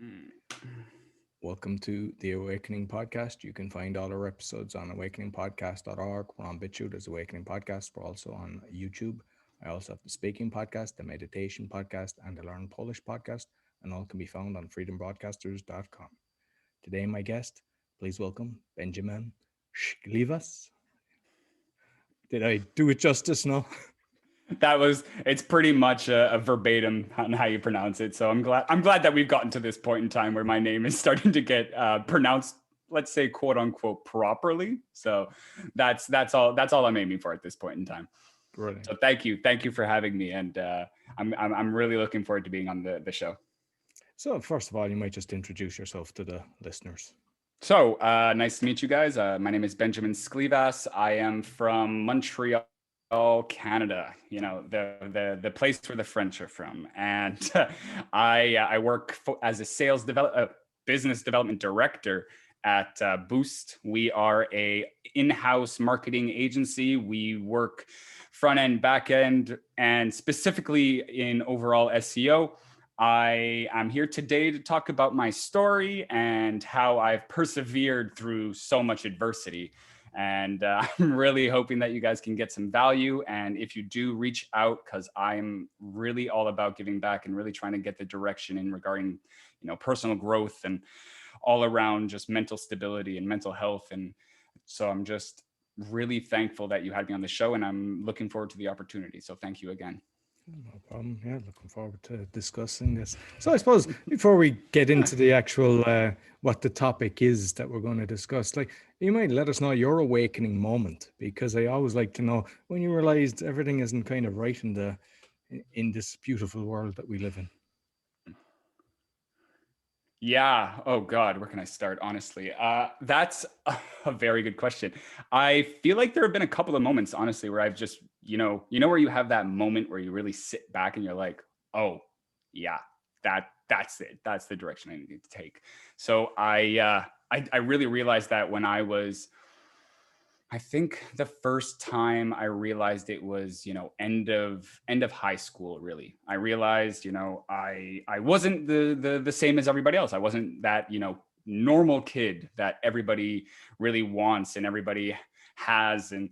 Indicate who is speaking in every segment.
Speaker 1: Mm.
Speaker 2: Welcome to the Awakening Podcast. You can find all our episodes on awakeningpodcast.org. We're on BitChute as Awakening Podcast. We're also on YouTube. I also have the Speaking Podcast, the Meditation Podcast, and the Learn Polish Podcast, and all can be found on freedombroadcasters.com. Today, my guest, please welcome Benjamin Sklivas. Did I do it justice? No?
Speaker 1: It's pretty much a verbatim on how you pronounce it. So I'm glad that we've gotten to this point in time where my name is starting to get pronounced, let's say, quote unquote, properly. So that's all I'm aiming for at this point in time.
Speaker 2: Brilliant.
Speaker 1: So thank you for having me, and I'm really looking forward to being on the show.
Speaker 2: So, first of all, you might just introduce yourself to the listeners.
Speaker 1: So nice to meet you guys. My name is Benjamin Sklivas. I am from Montreal, Canada. You know, the place where the French are from, and I work as a business development director at Boost. We are a in-house marketing agency. We work front end, back end, and specifically in overall SEO. I am here today to talk about my story and how I've persevered through so much adversity. And I'm really hoping that you guys can get some value. And if you do, reach out, because I'm really all about giving back and really trying to get the direction in regarding, personal growth and all around just mental stability and mental health. And so I'm just really thankful that you had me on the show, and I'm looking forward to the opportunity. So thank you again.
Speaker 2: No problem. Yeah, looking forward to discussing this. So, I suppose before we get into the actual what the topic is that we're going to discuss, like you might let us know your awakening moment, because I always like to know when you realized everything isn't kind of right in this beautiful world that we live in.
Speaker 1: Yeah. Oh God, where can I start? Honestly, that's a very good question. I feel like there have been a couple of moments, honestly, where I've just, where you have that moment where you really sit back and you're like, oh, yeah, that's it. That's the direction I need to take. So I really realized that when I think the first time I realized it was, end of high school, really. I realized, I wasn't the same as everybody else. I wasn't that, normal kid that everybody really wants and everybody has, and,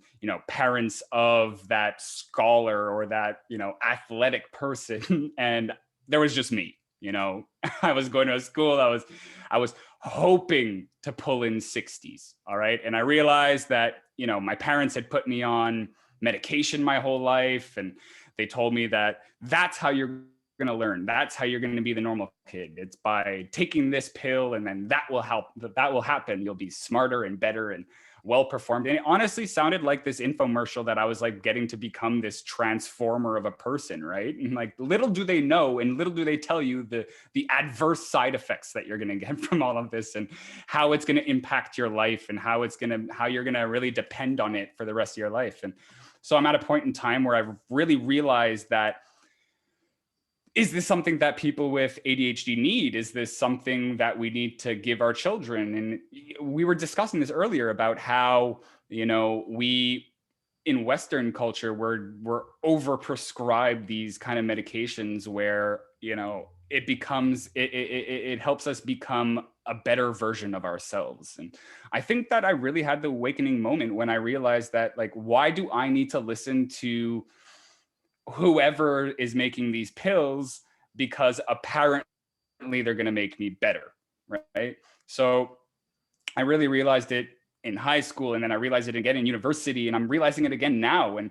Speaker 1: parents of that scholar or that, athletic person. And there was just me. I was going to a school. I was hoping to pull in 60s. All right. And I realized that, my parents had put me on medication my whole life. And they told me that that's how you're going to learn. That's how you're going to be the normal kid. It's by taking this pill, and then that will help. That will happen. You'll be smarter and better and well performed. And it honestly sounded like this infomercial that I was like getting to become this transformer of a person, right? And like little do they know, and little do they tell you the adverse side effects that you're going to get from all of this, and how it's going to impact your life, and how you're going to really depend on it for the rest of your life. And so I'm at a point in time where I've really realized that, is this something that people with ADHD need? Is this something that we need to give our children? And we were discussing this earlier about how, we in Western culture, we're overprescribed these kind of medications where, it helps us become a better version of ourselves. And I think that I really had the awakening moment when I realized that, like, why do I need to listen to whoever is making these pills, because apparently they're going to make me better, right? So I really realized it in high school, and then I realized it again in university, and I'm realizing it again now. And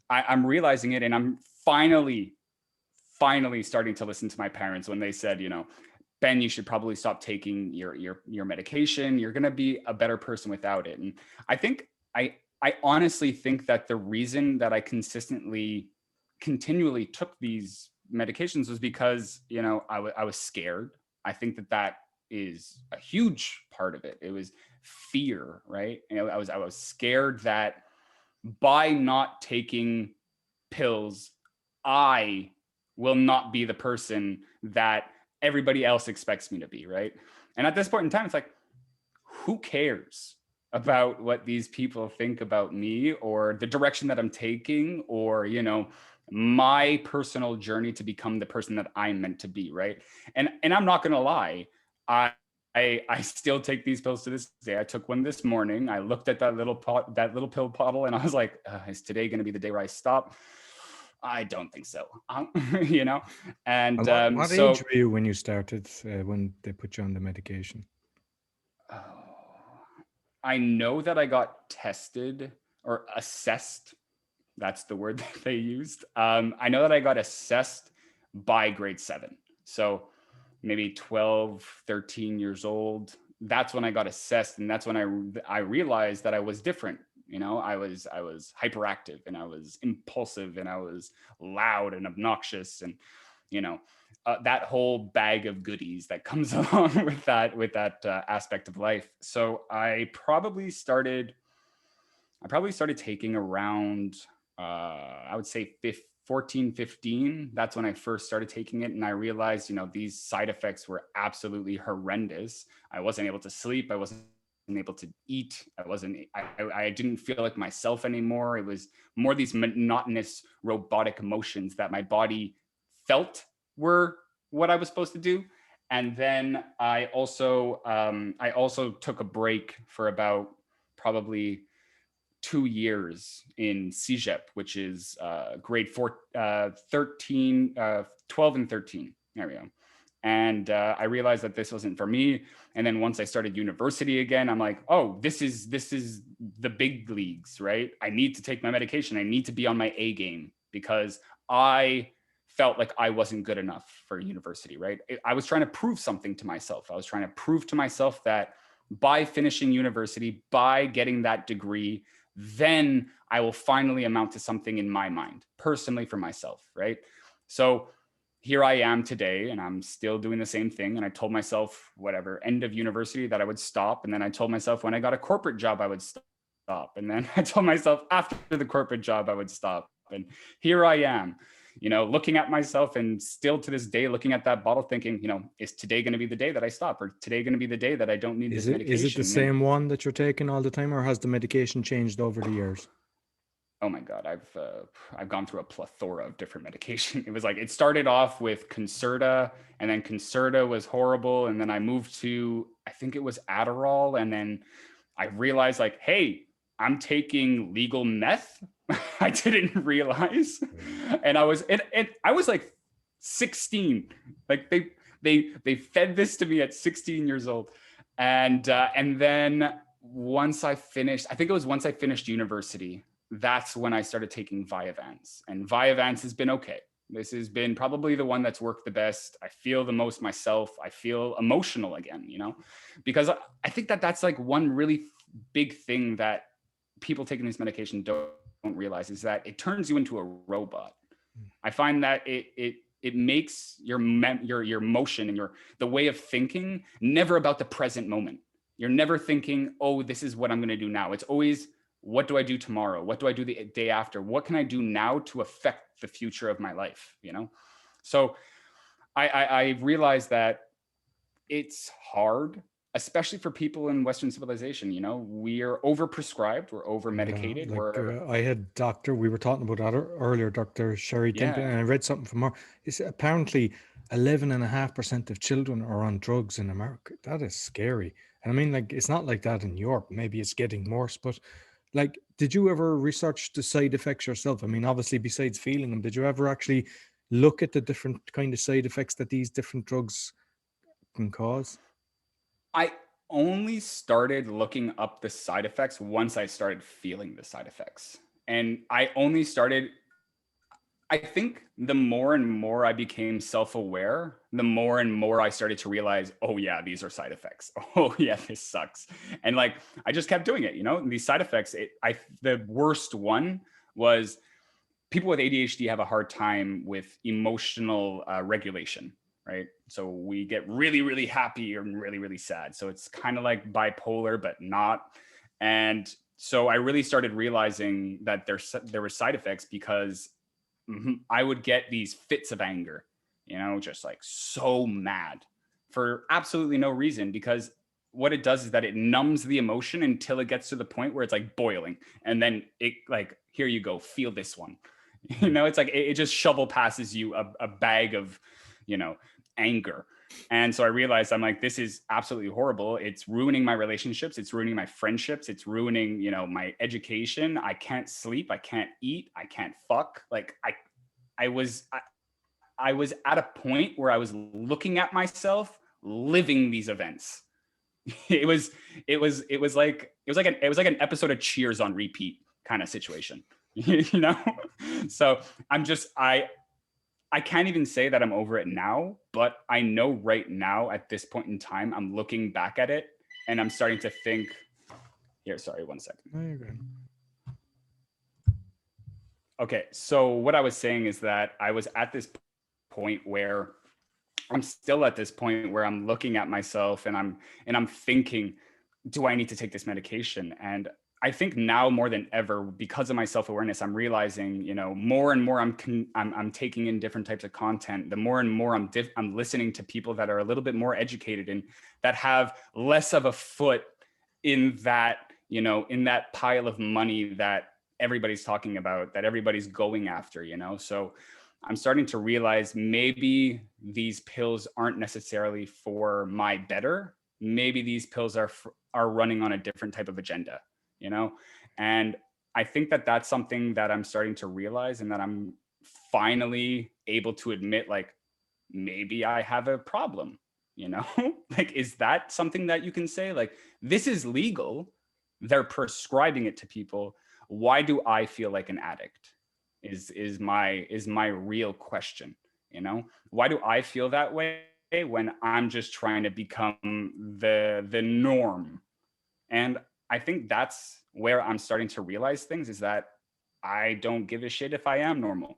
Speaker 1: I'm realizing it, and I'm finally starting to listen to my parents when they said, Ben, you should probably stop taking your medication. You're going to be a better person without it. And I think I honestly think that the reason that I continually took these medications was because, I was scared. I think that is a huge part of it. It was fear, right? I was scared that by not taking pills, I will not be the person that everybody else expects me to be, right? And at this point in time, it's like, who cares about what these people think about me, or the direction that I'm taking, or, my personal journey to become the person that I'm meant to be, right? And I'm not going to lie, I I still take these pills to this day. I took one this morning. I looked at that little pill bottle, and I was like, "Is today going to be the day where I stop?" I don't think so. You know, and
Speaker 2: And what age
Speaker 1: so
Speaker 2: were you when you started, when they put you on the medication?
Speaker 1: oh, I know that I got tested or assessed. That's the word that they used. I know that I got assessed by grade 7. So maybe 12, 13 years old. That's when I got assessed. And that's when I realized that I was different. You know, I was hyperactive, and I was impulsive, and I was loud and obnoxious, and you know, that whole bag of goodies that comes along with that aspect of life. So I probably started taking around, I would say 14, 15. That's when I first started taking it. And I realized, these side effects were absolutely horrendous. I wasn't able to sleep. I wasn't able to eat. I didn't feel like myself anymore. It was more these monotonous robotic motions that my body felt were what I was supposed to do. And then I also took a break for about probably 2 years in CEGEP, which is grade 4, 13, 12 and 13. There we go. And I realized that this wasn't for me. And then once I started university again, I'm like, oh, this is the big leagues, right? I need to take my medication. I need to be on my A game, because I felt like I wasn't good enough for university, right? I was trying to prove something to myself. I was trying to prove to myself that by finishing university, by getting that degree, then I will finally amount to something in my mind, personally for myself, right? So here I am today, and I'm still doing the same thing. And I told myself, whatever, end of university, that I would stop. And then I told myself when I got a corporate job, I would stop. And then I told myself after the corporate job, I would stop. And here I am, looking at myself, and still to this day, looking at that bottle thinking, is today going to be the day that I stop, or today going to be the day that I don't need this
Speaker 2: Is it the
Speaker 1: medication?
Speaker 2: same one that you're taking all the time, or has the medication changed over the years?
Speaker 1: Oh my God, I've gone through a plethora of different medication. It was like, it started off with Concerta, and then Concerta was horrible. And then I moved to, I think it was Adderall. And then I realized, like, hey, I'm taking legal meth. I didn't realize. And I was like 16. Like they fed this to me at 16 years old. And then once I finished, I think it was once I finished university, that's when I started taking Vyvanse. And Vyvanse has been okay. This has been probably the one that's worked the best. I feel the most myself. I feel emotional again, because I think that that's like one really big thing that people taking this medication don't realize, is that it turns you into a robot. I find that it makes your motion and the way of thinking never about the present moment. You're never thinking, oh, this is what I'm going to do now. It's always, what do I do tomorrow? What do I do the day after? What can I do now to affect the future of my life? So I realized that it's hard, especially for people in Western civilization. We are overprescribed, we're over medicated.
Speaker 2: I had we were talking about that earlier, Dr. Sherry Timpton, and I read something from her. It's apparently 11.5% of children are on drugs in America. That is scary. And I mean, like, it's not like that in Europe. Maybe it's getting worse, but like, did you ever research the side effects yourself? I mean, obviously, besides feeling them, did you ever actually look at the different kind of side effects that these different drugs can cause?
Speaker 1: I only started looking up the side effects once I started feeling the side effects. And I think the more and more I became self-aware, the more and more I started to realize, oh yeah, these are side effects. Oh yeah, this sucks. And like, I just kept doing it, these side effects. The worst one was, people with ADHD have a hard time with emotional regulation, right? So we get really, really happy or really, really sad. So it's kind of like bipolar, but not. And so I really started realizing that there were side effects, because I would get these fits of anger, just like so mad for absolutely no reason, because what it does is that it numbs the emotion until it gets to the point where it's like boiling. And then it, like, here you go, feel this one. It's like it just shovel passes you a bag of, anger. And so I realized, I'm like, this is absolutely horrible. It's ruining my relationships. It's ruining my friendships. It's ruining, my education. I can't sleep. I can't eat. I can't fuck. Like I was at a point where I was looking at myself living these events. It was like an episode of Cheers on repeat kind of situation. So I can't even say that I'm over it now, but I know right now at this point in time, I'm looking back at it and I'm starting to think, here, sorry, 1 second.
Speaker 2: No, you're good.
Speaker 1: Okay, so what I was saying is that I was at this point where I'm still at this point where I'm looking at myself and I'm thinking, do I need to take this medication? And I think now more than ever, because of my self-awareness, I'm realizing, more and more I'm taking in different types of content. The more and more I'm listening to people that are a little bit more educated and that have less of a foot in that, in that pile of money that everybody's talking about, that everybody's going after, So I'm starting to realize maybe these pills aren't necessarily for my better. Maybe these pills are running on a different type of agenda, And I think that that's something that I'm starting to realize, and that I'm finally able to admit, like, maybe I have a problem, Like, is that something that you can say? Like, this is legal. They're prescribing it to people. Why do I feel like an addict? Is my real question. Why do I feel that way when I'm just trying to become the norm? And I think that's where I'm starting to realize things, is that I don't give a shit if I am normal.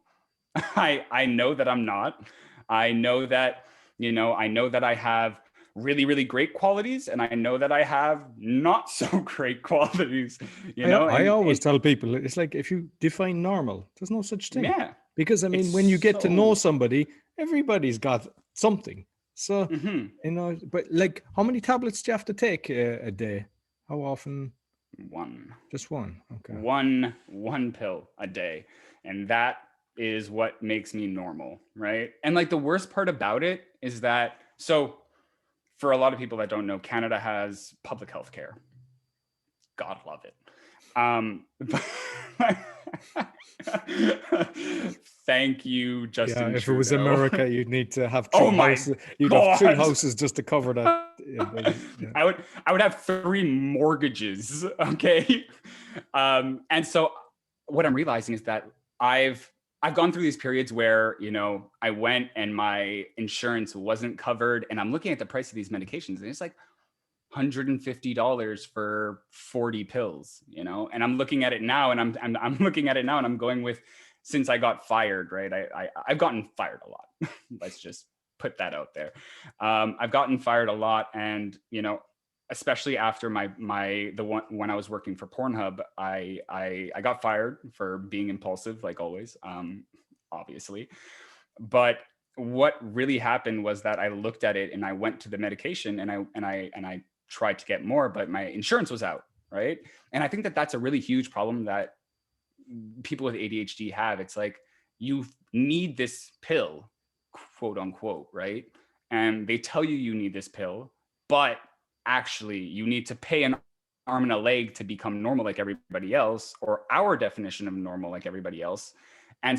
Speaker 1: I know that I'm not. I know that I have really, really great qualities, and I know that I have not so great qualities,
Speaker 2: I always tell people, it's like, if you define normal, there's no such thing.
Speaker 1: Yeah.
Speaker 2: Because I mean, when you get to know somebody, everybody's got something. So, but like, how many tablets do you have to take a day? How often?
Speaker 1: One.
Speaker 2: Just one. Okay.
Speaker 1: One pill a day. And that is what makes me normal, right? And like, the worst part about it is that, so for a lot of people that don't know, Canada has public health care. God love it. Thank you, Justin.
Speaker 2: Yeah, if
Speaker 1: Trudeau.
Speaker 2: it was America, you'd need to have three houses. You'd have 3 houses just to cover that. Yeah.
Speaker 1: I would have 3 mortgages. Okay. And so what I'm realizing is that I've gone through these periods where, I went and my insurance wasn't covered, and I'm looking at the price of these medications, and it's like $150 for 40 pills, and I'm looking at it now, and I'm looking at it now, and I'm going with, since I got fired, right? I've gotten fired a lot. Let's just put that out there. I've gotten fired a lot, and especially after when I was working for Pornhub, I got fired for being impulsive, like always, obviously. But what really happened was that I looked at it and I went to the medication, and I tried to get more, but my insurance was out, right? And I think that that's a really huge problem that people with ADHD have. It's like, you need this pill, quote unquote, right? And they tell you need this pill, but actually you need to pay an arm and a leg to become normal like everybody else, or our definition of normal like everybody else.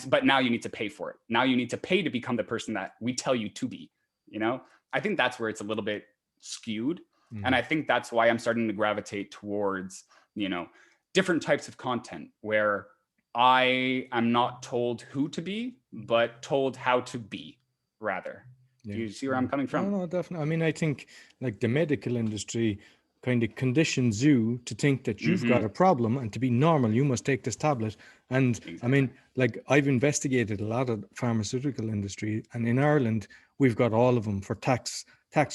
Speaker 1: But now you need to pay for it. Now you need to pay to become the person that we tell you to be, I think that's where it's a little bit skewed. Mm-hmm. And I think that's why I'm starting to gravitate towards, different types of content where I am not told who to be, but told how to be, rather. Yeah. Do you see where I'm coming from?
Speaker 2: No, definitely. I mean, I think like the medical industry kind of conditions you to think that you've got a problem, and to be normal, you must take this tablet. And exactly. I mean, like, I've investigated a lot of pharmaceutical industry, and in Ireland, we've got all of them for tax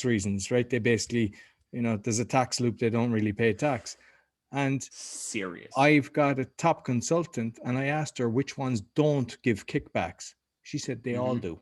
Speaker 2: reasons, right? They basically, there's a tax loop. They don't really pay tax. And
Speaker 1: serious.
Speaker 2: I've got a top consultant, and I asked her which ones don't give kickbacks. She said they all do.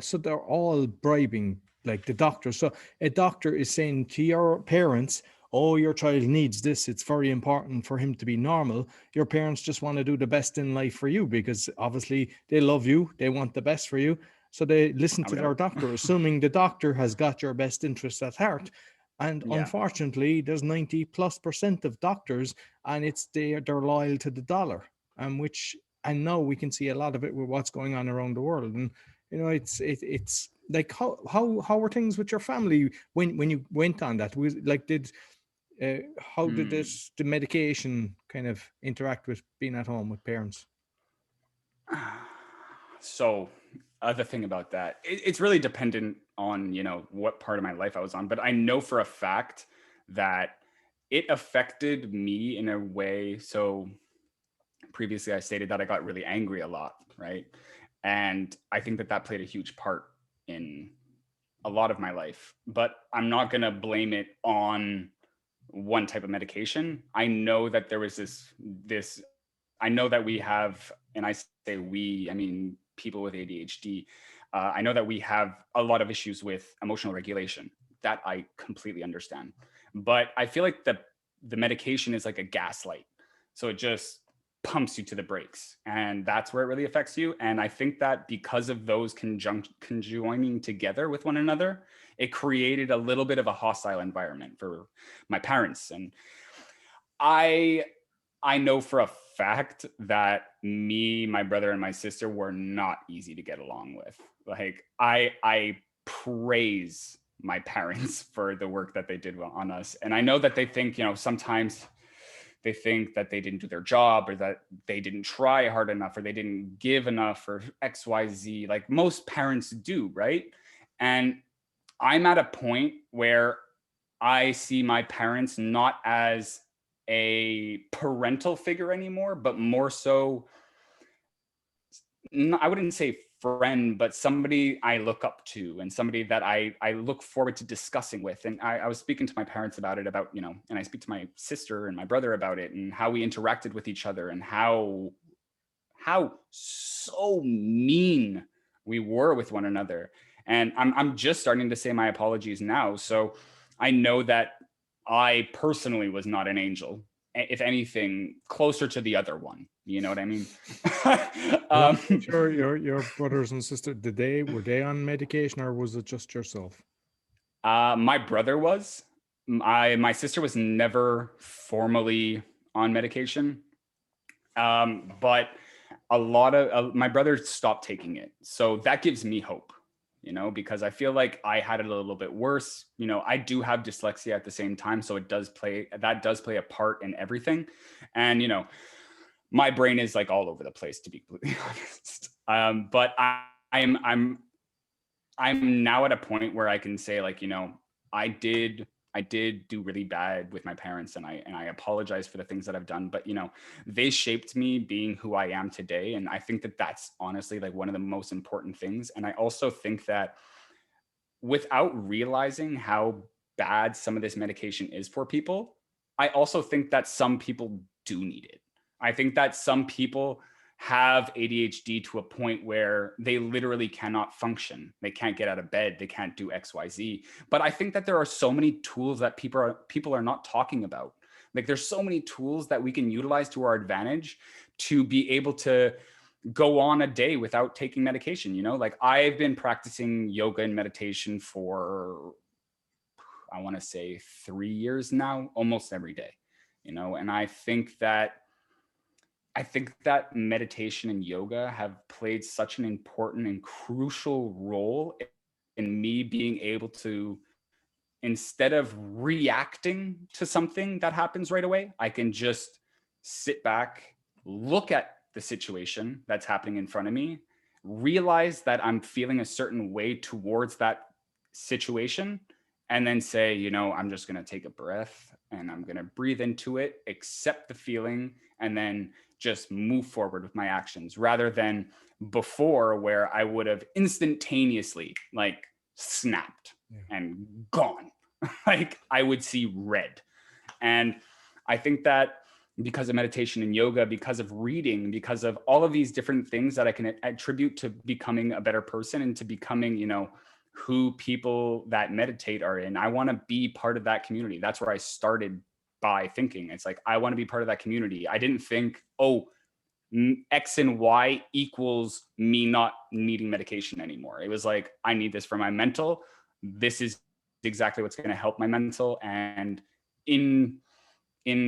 Speaker 2: So they're all bribing, like, the doctor. So a doctor is saying to your parents, oh, your child needs this, it's very important for him to be normal. Your parents just want to do the best in life for you, because obviously they love you, they want the best for you. So they listen
Speaker 1: I
Speaker 2: to
Speaker 1: would
Speaker 2: their
Speaker 1: hope.
Speaker 2: doctor, assuming the doctor has got your best interests at heart. And
Speaker 1: Yeah.
Speaker 2: unfortunately, there's 90+% of doctors, and they're loyal to the dollar, which, and now we can see a lot of it with what's going on around the world. And it's like, how were things with your family when you went on that? Was like, how did
Speaker 1: Hmm.
Speaker 2: the medication kind of interact with being at home with parents?
Speaker 1: So the thing about that, it's really dependent on, what part of my life I was on. But I know for a fact that it affected me in a way. So previously I stated that I got really angry a lot, right? And I think that played a huge part in a lot of my life. But I'm not going to blame it on one type of medication. I know that there was this I know that we have, and I say we, I mean people with ADHD. I know that we have a lot of issues with emotional regulation. That I completely understand. But I feel like the medication is like a gaslight. So it just pumps you to the brakes, and that's where it really affects you. And I think that because of those conjoining together with one another, it created a little bit of a hostile environment for my parents. And I I know for a fact that me, my brother, and my sister were not easy to get along with. Like I praise my parents for the work that they did on us. And I know that they think, sometimes they think that they didn't do their job, or that they didn't try hard enough, or they didn't give enough, or XYZ, like most parents do, right? And I'm at a point where I see my parents not as a parental figure anymore, but more so, I wouldn't say friend, but somebody I look up to, and somebody that I look forward to discussing with. And I was speaking to my parents about it, and I speak to my sister and my brother about it, and how we interacted with each other, and how so mean we were with one another. And I'm just starting to say my apologies now. So I know that I personally was not an angel. If anything, closer to the other one. You know what I mean?
Speaker 2: Well,
Speaker 1: um,
Speaker 2: your brothers and sister, were they on medication, or was it just yourself?
Speaker 1: my brother was. My sister was never formally on medication. But a lot of my brother stopped taking it. So that gives me hope, because I feel like I had it a little bit worse. I do have dyslexia at the same time. So that does play a part in everything. And, my brain is like all over the place, to be completely honest. But I'm now at a point where I can say, like, I did I did do really bad with my parents, and I apologize for the things that I've done, but they shaped me being who I am today. And I think that that's honestly like one of the most important things. And I also think that without realizing how bad some of this medication is for people, I also think that some people do need it. I think that some people have ADHD to a point where they literally cannot function. They can't get out of bed. They can't do XYZ. But I think that there are so many tools that people are not talking about. Like, there's so many tools that we can utilize to our advantage to be able to go on a day without taking medication. Like, I've been practicing yoga and meditation for, I want to say, 3 years now, almost every day. And I think that meditation and yoga have played such an important and crucial role in me being able to, instead of reacting to something that happens right away, I can just sit back, look at the situation that's happening in front of me, realize that I'm feeling a certain way towards that situation, and then say, I'm just going to take a breath, and I'm going to breathe into it, accept the feeling, and then just move forward with my actions, rather than before, where I would have instantaneously, like, snapped
Speaker 2: Yeah.
Speaker 1: and gone. Like, I would see red. And I think that because of meditation and yoga, because of reading, because of all of these different things that I can attribute to becoming a better person, and to becoming, who people that meditate are in, I want to be part of that community. That's where I started by thinking. It's like, I want to be part of that community. I didn't think, oh, X and Y equals me not needing medication anymore. It was like, I need this for my mental. This is exactly what's going to help my mental. And in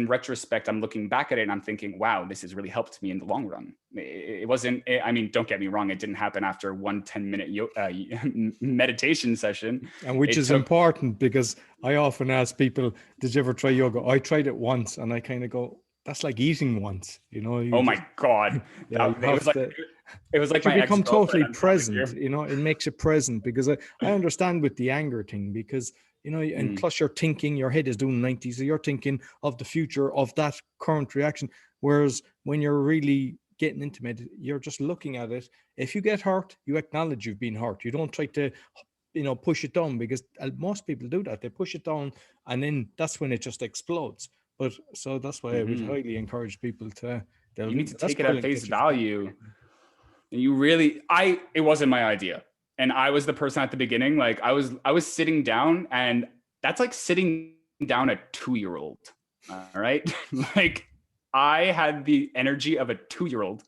Speaker 1: retrospect, I'm looking back at it and I'm thinking, wow, this has really helped me in the long run. It wasn't, I mean, don't get me wrong. It didn't happen after one 10-minute meditation session.
Speaker 2: And which
Speaker 1: It
Speaker 2: is
Speaker 1: took,
Speaker 2: important, because I often ask people, did you ever try yoga? I tried it once and I kind of go, that's like eating once, you know, you
Speaker 1: oh
Speaker 2: just,
Speaker 1: my God.
Speaker 2: yeah, you
Speaker 1: It was
Speaker 2: have
Speaker 1: like,
Speaker 2: to,
Speaker 1: like
Speaker 2: but you
Speaker 1: my
Speaker 2: become
Speaker 1: ex-girlfriend.
Speaker 2: totally
Speaker 1: I'm telling
Speaker 2: present, you know, it makes you present, because I understand with the anger thing, because, you know, and
Speaker 1: you.
Speaker 2: plus you're thinking, your head is doing 90, so you're thinking of the future of that current reaction. Whereas when you're really getting intimate, you're just looking at it. If you get hurt, you acknowledge you've been hurt. You don't try to, you know, push it down, because most people do that. They push it down and then that's when it just explodes. But so that's why I would highly encourage people to
Speaker 1: You
Speaker 2: delve
Speaker 1: need to
Speaker 2: into. That's
Speaker 1: take it at
Speaker 2: brilliant
Speaker 1: face
Speaker 2: that you've done.
Speaker 1: value. And you really, it wasn't my idea. And I was the person at the beginning, like I was sitting down, and that's like sitting down a 2-year-old. All right. Like I had the energy of a 2-year-old,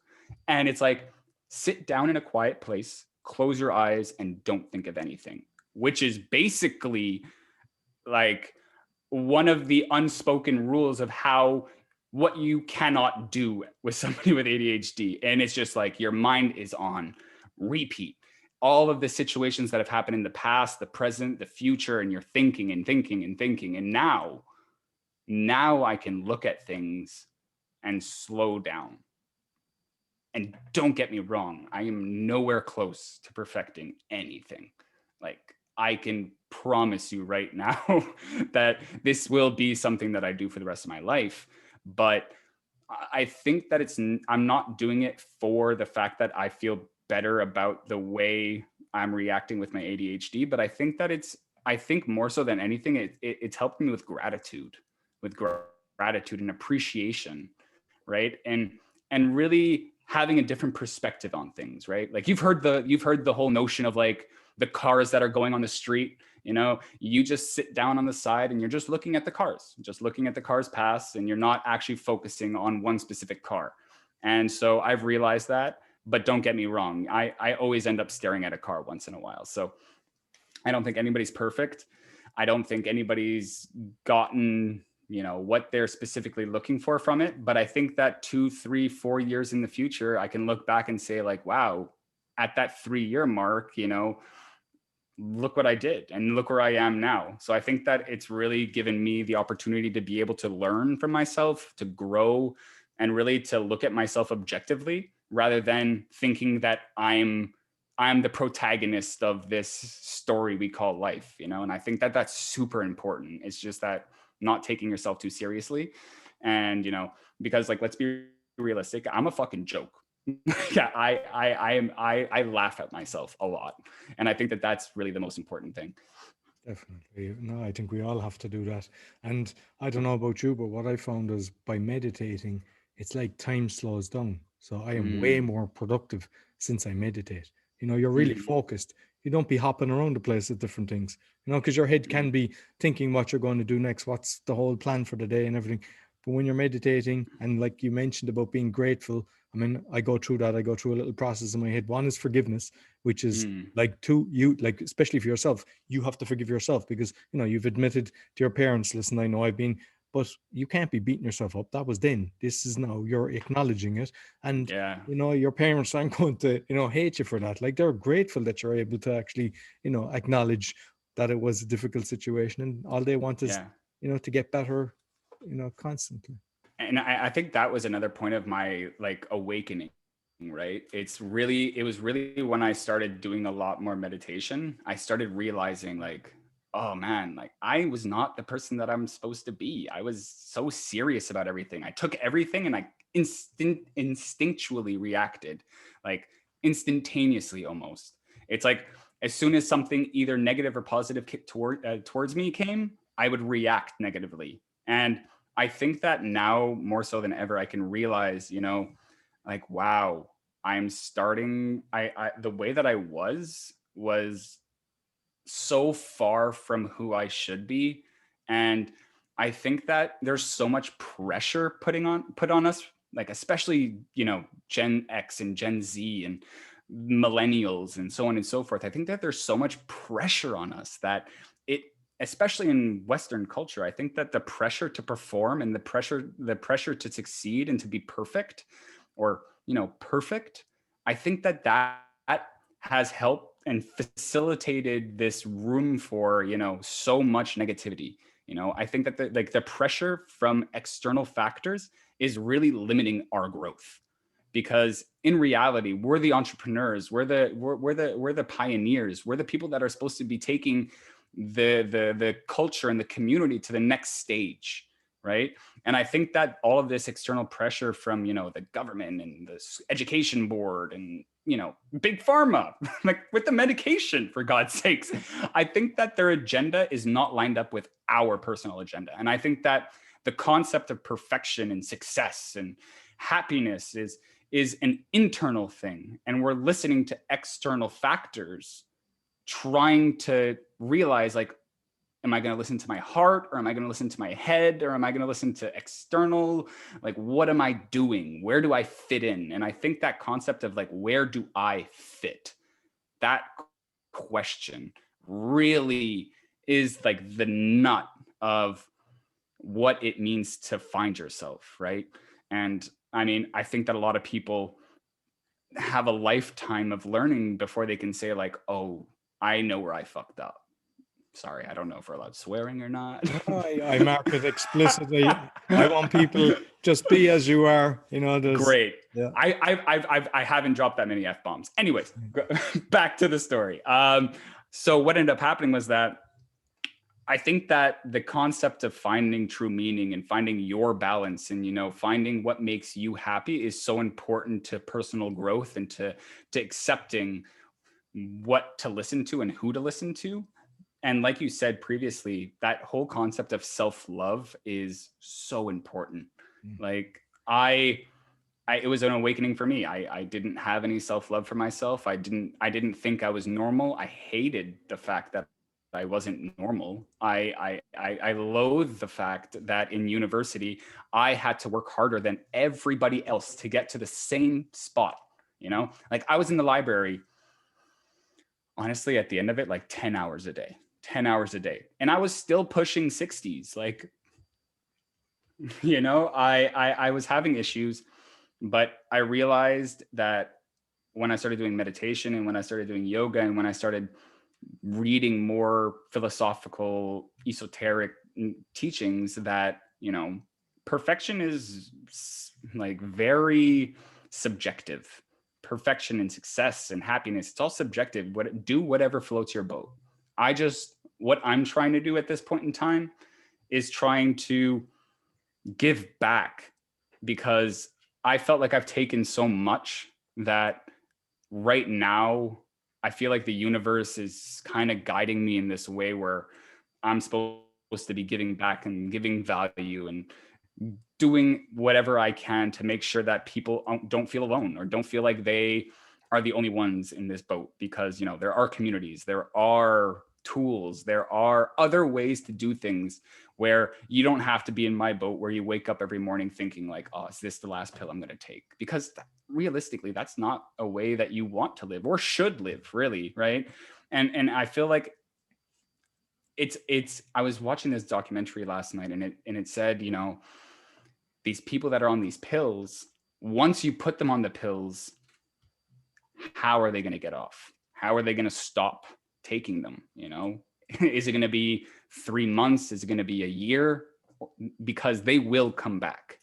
Speaker 1: and it's like, sit down in a quiet place, close your eyes, and don't think of anything, which is basically like one of the unspoken rules of how what you cannot do with somebody with ADHD. And it's just like your mind is on repeat. All of the situations that have happened in the past, the present, the future, and you're thinking and thinking and thinking. And now I can look at things and slow down. And don't get me wrong, I am nowhere close to perfecting anything. Like I can promise you right now that this will be something that I do for the rest of my life. But I think that I'm not doing it for the fact that I feel better about the way I'm reacting with my ADHD. But I think that I think more so than anything, it's helped me with gratitude, with gratitude and appreciation, right? And really having a different perspective on things, right? Like you've heard the whole notion of like the cars that are going on the street. You know, you just sit down on the side and you're just looking at the cars pass, and you're not actually focusing on one specific car. And so I've realized that, but don't get me wrong, I always end up staring at a car once in a while. So I don't think anybody's perfect. I don't think anybody's gotten, you know, what they're specifically looking for from it. But I think that 2, 3, 4 years in the future, I can look back and say like, wow, at that 3-year mark, you know, look what I did and look where I am now. So I think that it's really given me the opportunity to be able to learn from myself, to grow, and really to look at myself objectively rather than thinking that I'm the protagonist of this story we call life, you know? And I think that that's super important. It's just that not taking yourself too seriously. And, you know, because like, let's be realistic, I'm a fucking joke. Yeah, I laugh at myself a lot, and I think that that's really the most important thing.
Speaker 2: Definitely. No, I think we all have to do that. And I don't know about you, but what I found is by meditating, it's like time slows down. So I am way more productive since I meditate. You know, you're really focused. You don't be hopping around the place with different things, you know, because your head can be thinking what you're going to do next, what's the whole plan for the day and everything. But when you're meditating, and like you mentioned about being grateful, I mean, I go through that. I go through a little process in my head. One is forgiveness, which is like like, especially for yourself, you have to forgive yourself, because, you know, you've admitted to your parents, listen, I know I've been, but you can't be beating yourself up. That was then. This is now. You're acknowledging it. And,
Speaker 1: Yeah,
Speaker 2: you know, your parents aren't going to, you know, hate you for that. Like, they're grateful that you're able to actually, you know, acknowledge that it was a difficult situation. And all they want is,
Speaker 1: yeah.
Speaker 2: you know, to get better, you know, constantly.
Speaker 1: And I think that was another point of my like awakening, right? It was really when I started doing a lot more meditation, I started realizing like, oh man, like I was not the person that I'm supposed to be. I was so serious about everything. I took everything and I instinctually reacted, like instantaneously almost. It's like as soon as something either negative or positive towards me came, I would react negatively. And I think that now more so than ever, I can realize, you know, like, wow, I'm starting, the way that I was so far from who I should be. And I think that there's so much pressure put on us like especially, Gen X and Gen Z and millennials and so on and so forth. I think that there's so much pressure on us that it, especially in Western culture, I think that the pressure to perform and the pressure to succeed and to be perfect or, perfect, I think that has helped and facilitated this room for, so much negativity. I think that the pressure from external factors is really limiting our growth, because in reality we're the entrepreneurs, we're the pioneers, we're the people that are supposed to be taking the culture and the community to the next stage, right? And I think that all of this external pressure from, the government and the education board and, big pharma, like with the medication, for God's sakes, I think that their agenda is not lined up with our personal agenda. And I think that the concept of perfection and success and happiness is an internal thing, and we're listening to external factors, trying to realize, like, am I going to listen to my heart, or am I going to listen to my head, or am I going to listen to external? Like, what am I doing? Where do I fit in? And I think that concept of, like, where do I fit, that question really is like the nut of what it means to find yourself, right? And I mean, I think that a lot of people have a lifetime of learning before they can say, like, oh, I know where I fucked up. Sorry, I don't know if we're allowed swearing or not.
Speaker 2: I mark it explicitly. I want people just be as you are.
Speaker 1: Great.
Speaker 2: Yeah.
Speaker 1: I haven't dropped that many F-bombs. Anyways, back to the story. So what ended up happening was that I think that the concept of finding true meaning and finding your balance and, finding what makes you happy is so important to personal growth and to accepting what to listen to and who to listen to. And like you said previously, that whole concept of self-love is so important. Like it was an awakening for me. I didn't have any self-love for myself. I didn't think I was normal. I hated the fact that I wasn't normal. I loathed the fact that in university, I had to work harder than everybody else to get to the same spot. Like, I was in the library, honestly, at the end of it, like 10 hours a day. And I was still pushing 60s. Like, I was having issues, but I realized that when I started doing meditation and when I started doing yoga and when I started reading more philosophical, esoteric teachings, that, perfection is like very subjective. Perfection and success and happiness, it's all subjective. Do whatever floats your boat. What I'm trying to do at this point in time is trying to give back, because I felt like I've taken so much that right now I feel like the universe is kind of guiding me in this way where I'm supposed to be giving back and giving value and doing whatever I can to make sure that people don't feel alone or don't feel like they are the only ones in this boat, because, there are communities, there are tools, there are other ways to do things where you don't have to be in my boat, where you wake up every morning thinking like, oh, is this the last pill I'm going to take? Because realistically, that's not a way that you want to live or should live, really, right? And I feel like I was watching this documentary last night, and it said, these people that are on these pills, once you put them on the pills, how are they going to get off? How are they going to stop taking them? Is it going to be 3 months? Is it going to be a year? Because they will come back.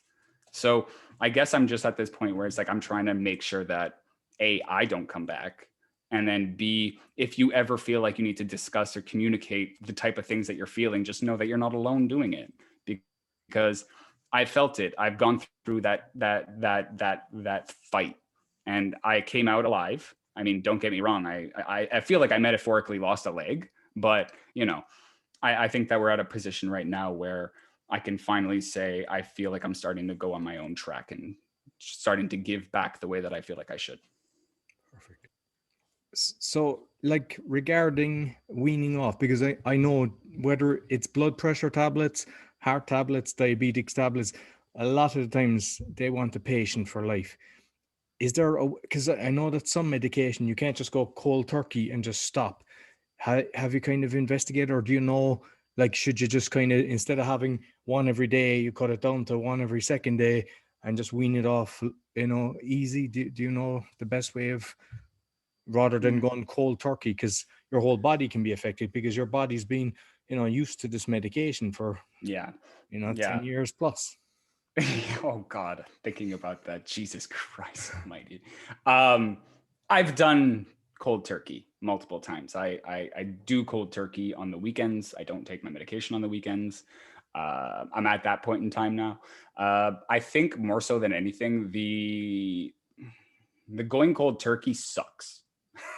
Speaker 1: So I guess I'm just at this point where it's like, I'm trying to make sure that A, I don't come back. And then B, if you ever feel like you need to discuss or communicate the type of things that you're feeling, just know that you're not alone doing it, because I felt it. I've gone through that fight, and I came out alive. I mean, don't get me wrong. I feel like I metaphorically lost a leg, but I think that we're at a position right now where I can finally say I feel like I'm starting to go on my own track and starting to give back the way that I feel like I should.
Speaker 2: Perfect. So, like, regarding weaning off, because I know whether it's blood pressure tablets, heart tablets, diabetes tablets, a lot of the times they want a patient for life. Is there because I know that some medication you can't just go cold turkey and just stop. Have you kind of investigated, or do you know, like, should you just kind of, instead of having one every day, you cut it down to one every second day and just wean it off, easy? Do you know the best way of, rather than going cold turkey, because your whole body can be affected because your body's been, used to this medication for,
Speaker 1: Yeah.
Speaker 2: 10 years plus.
Speaker 1: Oh God, thinking about that, Jesus Christ Almighty. I've done cold turkey multiple times. I do cold turkey on the weekends. I don't take my medication on the weekends. I'm at that point in time now. I think more so than anything, the going cold turkey sucks.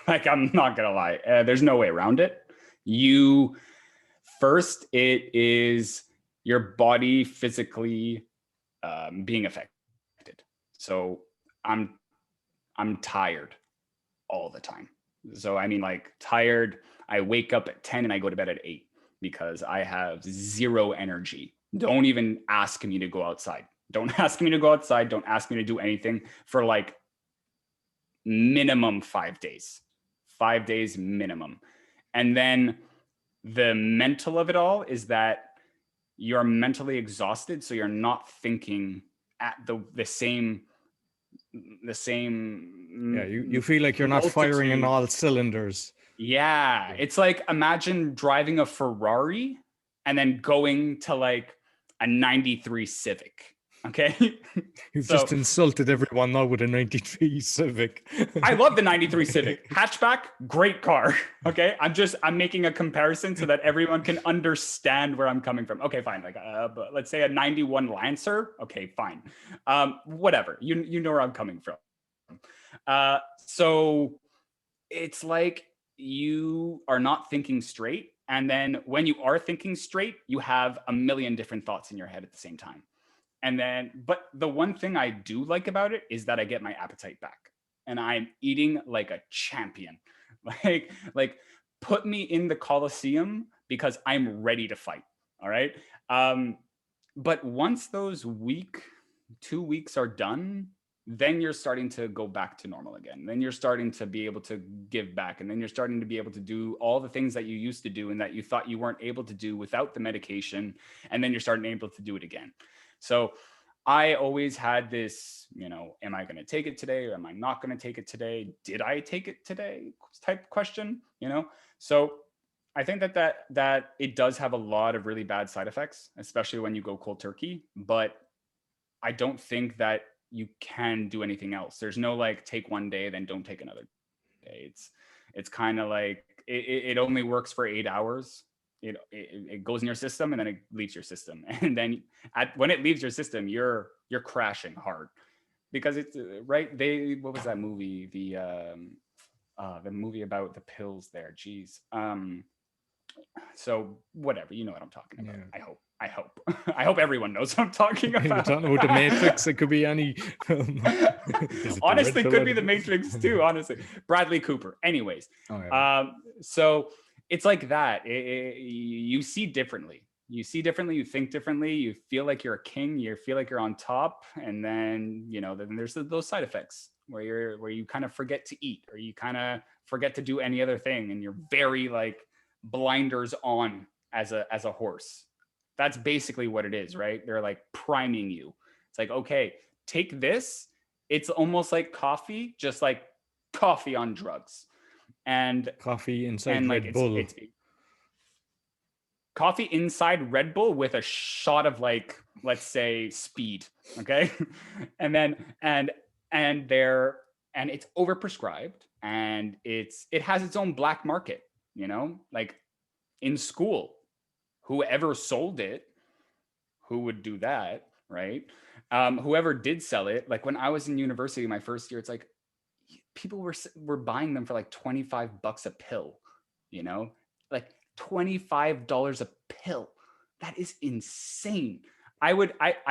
Speaker 1: Like, I'm not gonna lie. There's no way around it. First, it is your body physically being affected. So I'm tired all the time. So I mean, like, tired. I wake up at 10 and I go to bed at 8 because I have zero energy. Don't even ask me to go outside. Don't ask me to go outside. Don't ask me to do anything for like minimum 5 days. 5 days minimum. And then the mental of it all is that you're mentally exhausted, so you're not thinking at the same.
Speaker 2: Yeah, you feel like you're not firing in all cylinders.
Speaker 1: Yeah, it's like, imagine driving a Ferrari and then going to like a 93 Civic. Okay.
Speaker 2: You've just insulted everyone now with a 93 Civic.
Speaker 1: I love the 93 Civic. Hatchback, great car. Okay. I'm making a comparison so that everyone can understand where I'm coming from. Okay, fine. Like, but let's say a 91 Lancer. Okay, fine. Whatever. You know where I'm coming from. So it's like you are not thinking straight. And then when you are thinking straight, you have a million different thoughts in your head at the same time. And then, but the one thing I do like about it is that I get my appetite back and I'm eating like a champion. Like put me in the Coliseum because I'm ready to fight. All right. But once those 2 weeks are done, then you're starting to go back to normal again. Then you're starting to be able to give back. And then you're starting to be able to do all the things that you used to do and that you thought you weren't able to do without the medication. And then you're starting able to do it again. So I always had this, am I going to take it today or am I not going to take it today? Did I take it today? Type question, So I think that it does have a lot of really bad side effects, especially when you go cold turkey. But I don't think that you can do anything else. There's no like take one day, then don't take another day. It's kind of like it only works for 8 hours. It goes in your system and then it leaves your system. And then when it leaves your system, you're crashing hard because it's right. What was that movie? The movie about the pills there. Geez. So whatever, you know what I'm talking about. Yeah. I hope everyone knows what I'm talking about.
Speaker 2: You're talking about the Matrix. It could be any.
Speaker 1: Honestly, could be the Matrix too. Honestly, Bradley Cooper. Anyways, so it's like that. You see differently. You see differently. You think differently. You feel like you're a king. You feel like you're on top. And then then there's those side effects where you kind of forget to eat or you kind of forget to do any other thing, and you're very like blinders on as a horse. That's basically what it is, right? They're like priming you. It's like, okay, take this. It's almost like coffee, just like coffee on drugs. And
Speaker 2: coffee inside Red Bull.
Speaker 1: It's coffee inside Red Bull with a shot of like, let's say, speed. Okay. And then and it's overprescribed and it has its own black market, like in school. Whoever sold it, who would do that, right? Whoever did sell it, like when I was in university, my first year, it's like people were buying them for like $25 a pill, like $25 a pill. That is insane. I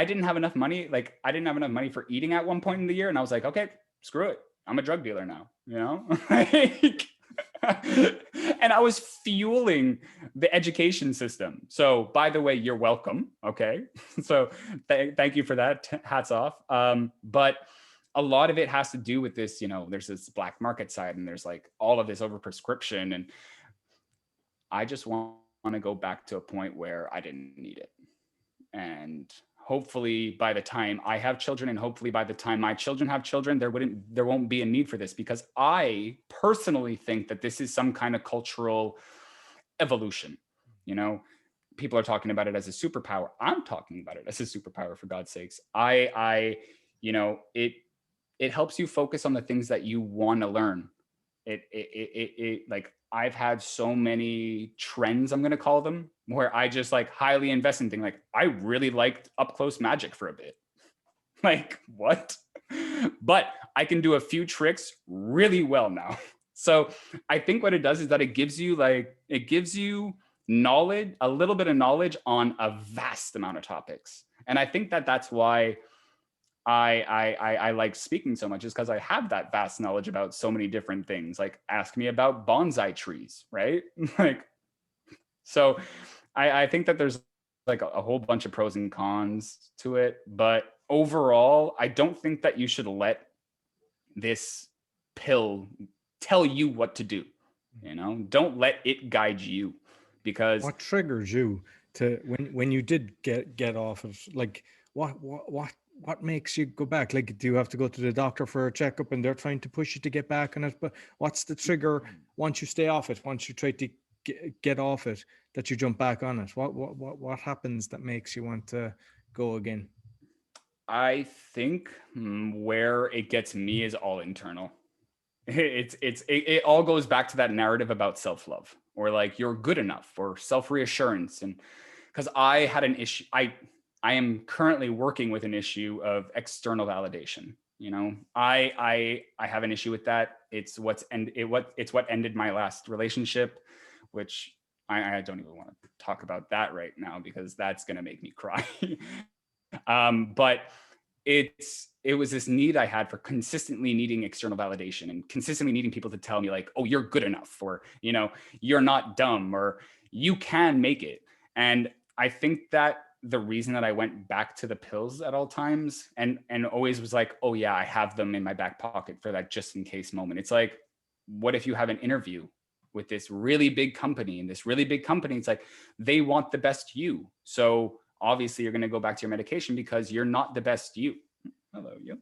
Speaker 1: didn't have enough money. Like I didn't have enough money for eating at one point in the year. And I was like, okay, screw it. I'm a drug dealer now, And I was fueling the education system. So, by the way, you're welcome. Okay. So, thank you for that. Hats off. But a lot of it has to do with this, there's this black market side and there's like all of this overprescription. And I just want to go back to a point where I didn't need it. And hopefully by the time I have children and hopefully by the time my children have children, there won't be a need for this, because I personally think that this is some kind of cultural evolution. People are talking about it as a superpower. I'm talking about it as a superpower, for God's sakes. It helps you focus on the things that you want to learn. It like, I've had so many trends, I'm going to call them, where I just like highly invest in things. Like, I really liked up close magic for a bit. Like, what? But I can do a few tricks really well now. So I think what it does is that it gives you knowledge, a little bit of knowledge on a vast amount of topics. And I think that that's why I like speaking so much, is because I have that vast knowledge about so many different things. Like, ask me about bonsai trees, right? Like, so I think that there's like a whole bunch of pros and cons to it. But overall, I don't think that you should let this pill tell you what to do. Don't let it guide you, because
Speaker 2: what triggers you to when you did get off of, like, what makes you go back? Like, do you have to go to the doctor for a checkup and they're trying to push you to get back on it? But what's the trigger once you stay off it, once you try to get off it, that you jump back on it? What happens that makes you want to go again?
Speaker 1: I think where it gets me is all internal. It all goes back to that narrative about self-love, or like, you're good enough, or self-reassurance. And because I had an issue, I am currently working with an issue of external validation. I have an issue with that. It's what ended my last relationship, which I don't even want to talk about that right now, because that's going to make me cry. But it was this need I had for consistently needing external validation and consistently needing people to tell me, like, oh, you're good enough, or, you're not dumb, or you can make it. And I think that the reason that I went back to the pills at all times and always was like, oh yeah, I have them in my back pocket for that just in case moment. It's like, what if you have an interview with this really big company, and this really big company, it's like, they want the best you. So obviously you're going to go back to your medication, because you're not the best you. Hello, you.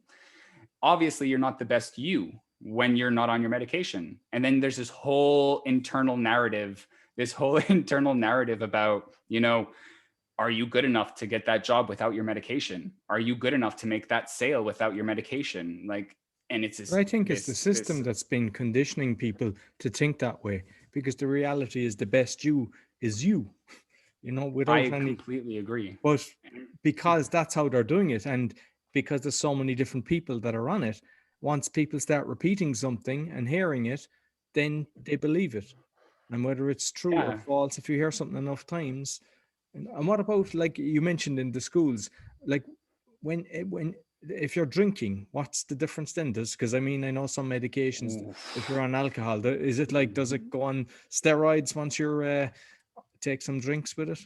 Speaker 1: Obviously you're not the best you when you're not on your medication. And then there's this whole internal narrative about, are you good enough to get that job without your medication? Are you good enough to make that sale without your medication? Like, and it's this,
Speaker 2: I think it's the system that's been conditioning people to think that way, because the reality is the best you is you, without
Speaker 1: I
Speaker 2: any.
Speaker 1: completely agree.
Speaker 2: But because that's how they're doing it, and because there's so many different people that are on it, once people start repeating something and hearing it, then they believe it. And whether it's true or false, if you hear something enough times. And what about, like you mentioned in the schools, like when if you're drinking, what's the difference then? Because I know some medications, if you're on alcohol, is it like, does it go on steroids once you're take some drinks with it?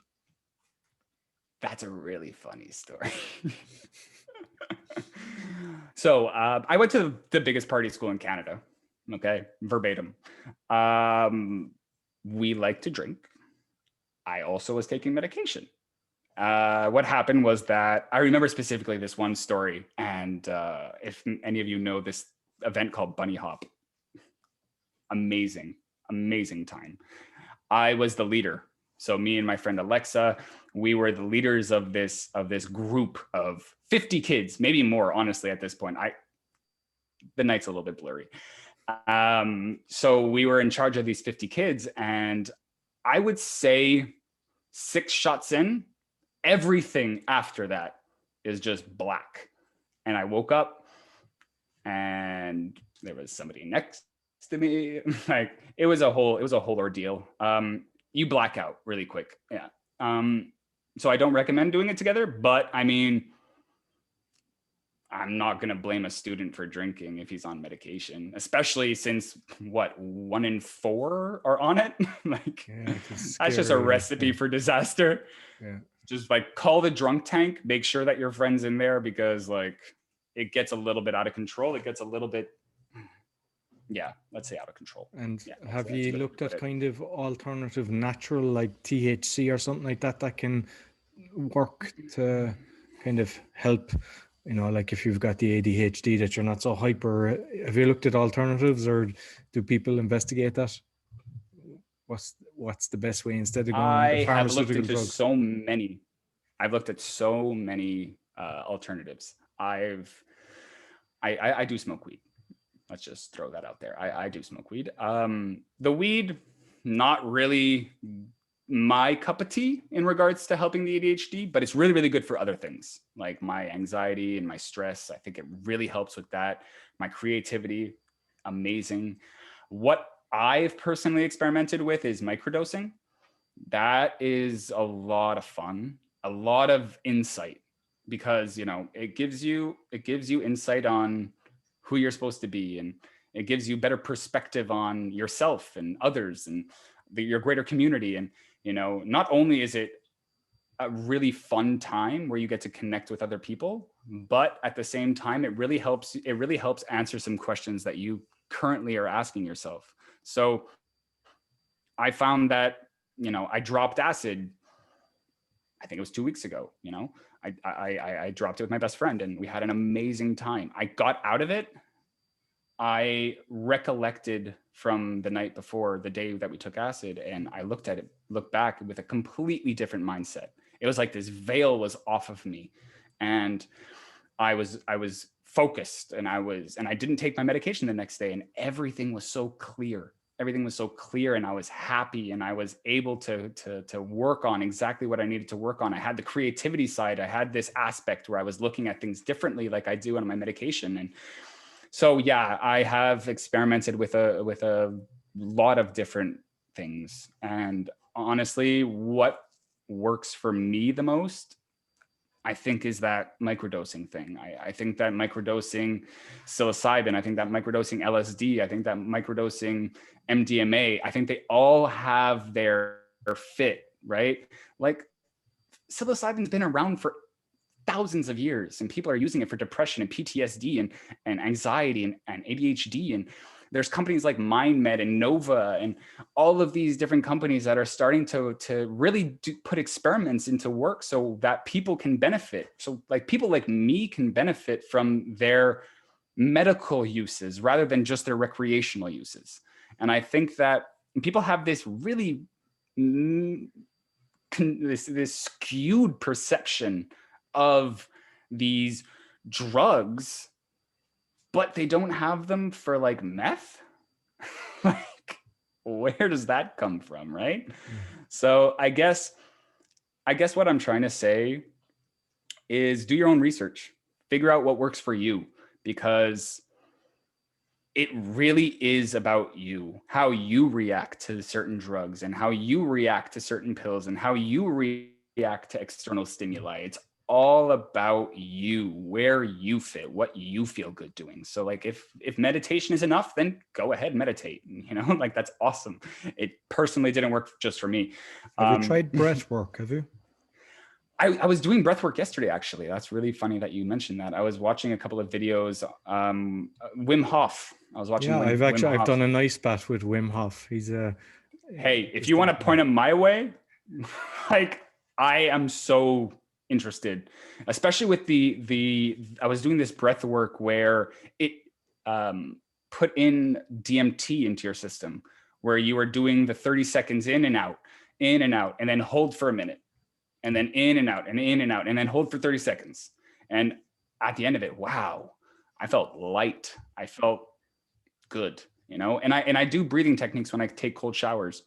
Speaker 1: That's a really funny story. So I went to the biggest party school in Canada. Okay, verbatim. We like to drink. I also was taking medication. What happened was that I remember specifically this one story. And if any of you know this event called Bunny Hop, amazing time. I was the leader. So me and my friend Alexa, we were the leaders of this group of 50 kids, maybe more, honestly, at this point. The night's a little bit blurry. So we were in charge of these 50 kids, and I would say 6 shots in, everything after that is just black. And I woke up and there was somebody next to me. Like, it was a whole ordeal. You black out really quick. Yeah. So I don't recommend doing it together, but I I'm not going to blame a student for drinking if he's on medication, especially since 1 in 4 are on it. Like,
Speaker 2: Yeah, it is
Speaker 1: that's just a
Speaker 2: scary.
Speaker 1: recipe for disaster.
Speaker 2: Yeah.
Speaker 1: Just like call the drunk tank, make sure that your friend's in there, because like it gets a little bit out of control. It gets a little bit, yeah, let's say out of control.
Speaker 2: And
Speaker 1: Yeah,
Speaker 2: have
Speaker 1: that's a
Speaker 2: you
Speaker 1: good way to
Speaker 2: looked
Speaker 1: put
Speaker 2: at
Speaker 1: it.
Speaker 2: kind of alternative natural like THC or something like that can work to kind of help, like if you've got the ADHD that you're not so hyper? Have you looked at alternatives, or do people investigate that? What's the best way instead of going the
Speaker 1: I have looked
Speaker 2: pharmaceutical
Speaker 1: into
Speaker 2: drugs?
Speaker 1: so many. I've looked at so many alternatives. I do smoke weed. Let's just throw that out there. I do smoke weed. The weed, not really my cup of tea in regards to helping the ADHD, but it's really, really good for other things like my anxiety and my stress. I think it really helps with that. My creativity, amazing. What I've personally experimented with is microdosing. That is a lot of fun, a lot of insight, because it gives you insight on who you're supposed to be, and it gives you better perspective on yourself and others and your greater community. And not only is it a really fun time where you get to connect with other people, but at the same time it really helps answer some questions that you currently are asking yourself. So I found that I dropped acid. I think it was 2 weeks ago. I dropped it with my best friend, and we had an amazing time. I got out of it. I recollected from the night before, the day that we took acid, and I looked back with a completely different mindset. It was like this veil was off of me, and I was focused, and I didn't take my medication the next day, and everything was so clear. Everything was so clear, and I was happy, and I was able to work on exactly what I needed to work on. I had the creativity side. I had this aspect where I was looking at things differently, like I do on my medication. And so, yeah, I have experimented with a lot of different things. And honestly, what works for me the most, I think, is that microdosing thing. I think that microdosing psilocybin, I think that microdosing LSD, I think that microdosing MDMA, I think they all have their fit, right? Like, psilocybin's been around for thousands of years, and people are using it for depression and PTSD and anxiety and ADHD. And there's companies like MindMed and Nova and all of these different companies that are starting to really put experiments into work so that people can benefit. So like people like me can benefit from their medical uses rather than just their recreational uses. And I think that people have this really this skewed perception of these drugs, but they don't have them for like meth. Like, where does that come from, right? So I guess what I'm trying to say is do your own research, figure out what works for you, because it really is about you, how you react to certain drugs and how you react to certain pills and how you react to external stimuli. It's all about you, where you fit, what you feel good doing. So like if meditation is enough, then go ahead, meditate, like that's awesome. It personally didn't work just for me.
Speaker 2: Have you tried breath work? Have you?
Speaker 1: I was doing breath work yesterday, actually. That's really funny that you mentioned that. I was watching a couple of videos. Wim Hof. I was watching.
Speaker 2: Yeah,
Speaker 1: Wim
Speaker 2: I've
Speaker 1: Hof.
Speaker 2: done a nice bath with Wim Hof. He's a.
Speaker 1: Hey, if you want to point him my way, like I am so interested, especially with I was doing this breath work where it put in DMT into your system, where you are doing the 30 seconds in and out, and then hold for a minute, and then in and out, and then hold for 30 seconds. And at the end of it, wow, I felt light. I felt good, and I do breathing techniques when I take cold showers.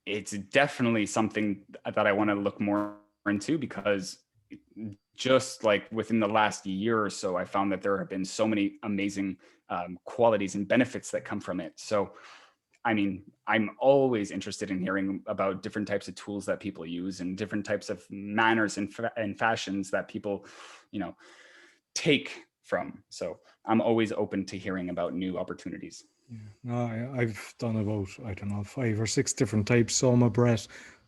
Speaker 1: It's definitely something that I want to look more into, because just like within the last year or so, I found that there have been so many amazing qualities and benefits that come from it. So I mean, I'm always interested in hearing about different types of tools that people use and different types of manners and fashions that people, you know, take from. So I'm always open to hearing about new opportunities.
Speaker 2: Yeah. No, I've done about, I don't know, 5 or 6 different types. Soma Brett,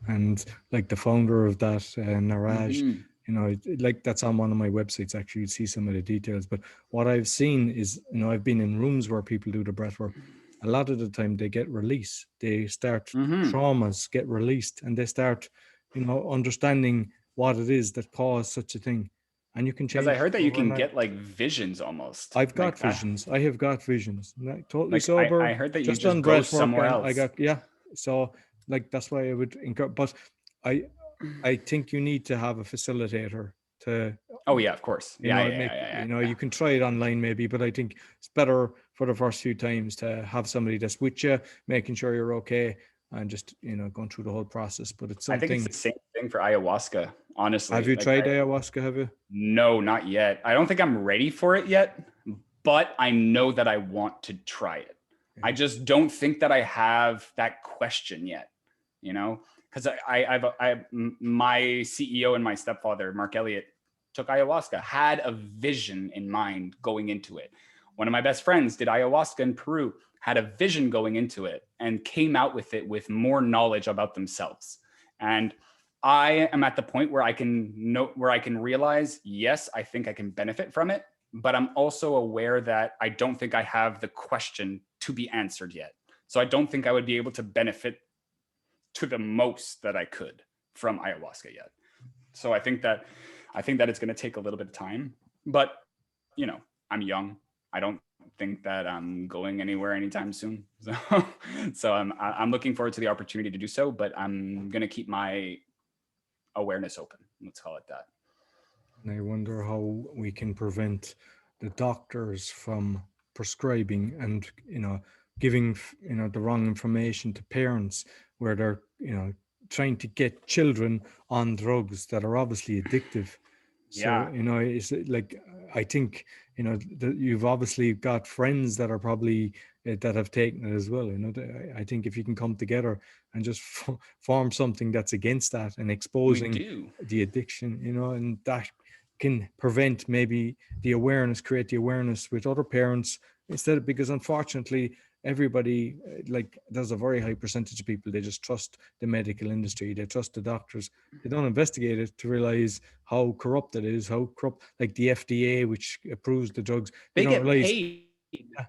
Speaker 2: and like the founder of that, Naraj,
Speaker 1: Mm-hmm.
Speaker 2: like that's on one of my websites. Actually, you'd see some of the details. But what I've seen is, I've been in rooms where people do the breath work. A lot of the time they get release. They start
Speaker 1: Mm-hmm.
Speaker 2: traumas get released, and they start, understanding what it is that caused such a thing. And you can
Speaker 1: Because I
Speaker 2: change
Speaker 1: heard that you can
Speaker 2: overnight.
Speaker 1: get like visions almost
Speaker 2: I've got
Speaker 1: like that.
Speaker 2: visions. I have got visions. Totally
Speaker 1: Like I
Speaker 2: sober,
Speaker 1: heard that you
Speaker 2: just
Speaker 1: just
Speaker 2: on
Speaker 1: go
Speaker 2: breath work,
Speaker 1: somewhere
Speaker 2: and I
Speaker 1: else.
Speaker 2: got, yeah. So like that's why I would encourage. But I I think you need to have a facilitator to,
Speaker 1: Oh yeah, of course. Yeah, yeah, yeah, yeah, yeah.
Speaker 2: you can try it online maybe, but I think it's better for the first few times to have somebody that's with you, making sure you're okay, and just going through the whole process. But it's
Speaker 1: I think it's
Speaker 2: something.
Speaker 1: the same thing for ayahuasca,
Speaker 2: Have
Speaker 1: honestly.
Speaker 2: you
Speaker 1: Like
Speaker 2: tried ayahuasca? Have you?
Speaker 1: no, not yet. I don't think I'm ready for it yet, but I know that I want to try it. I
Speaker 2: Yeah.
Speaker 1: just don't think that I have that question yet, because my CEO and my stepfather, Mark Elliott, took ayahuasca, had a vision in mind going into it. One of my best friends did ayahuasca in Peru, had a vision going into it, and came out with it with more knowledge about themselves. And I am at the point where I can realize, yes, I think I can benefit from it, but I'm also aware that I don't think I have the question to be answered yet. So I don't think I would be able to benefit to the most that I could from ayahuasca yet. So I think that it's going to take a little bit of time, but I'm young. I don't think that I'm going anywhere anytime soon. So I'm looking forward to the opportunity to do so, but I'm going to keep my awareness open. Let's call it that.
Speaker 2: And I wonder how we can prevent the doctors from prescribing and, giving, the wrong information to parents, where they're, trying to get children on drugs that are obviously addictive. So,
Speaker 1: Yeah.
Speaker 2: it's like, I think, you've obviously got friends that are probably that have taken it as well. I think if you can come together and just form something that's against that and
Speaker 1: We
Speaker 2: exposing
Speaker 1: do.
Speaker 2: the addiction, and that can prevent maybe create the awareness with other parents, instead of, because unfortunately everybody, like, there's a very high percentage of people, they just trust the medical industry, they trust the doctors, they don't investigate it to realize how corrupt it is, how corrupt, like the FDA, which approves the drugs, they
Speaker 1: They
Speaker 2: don't
Speaker 1: get
Speaker 2: realize
Speaker 1: paid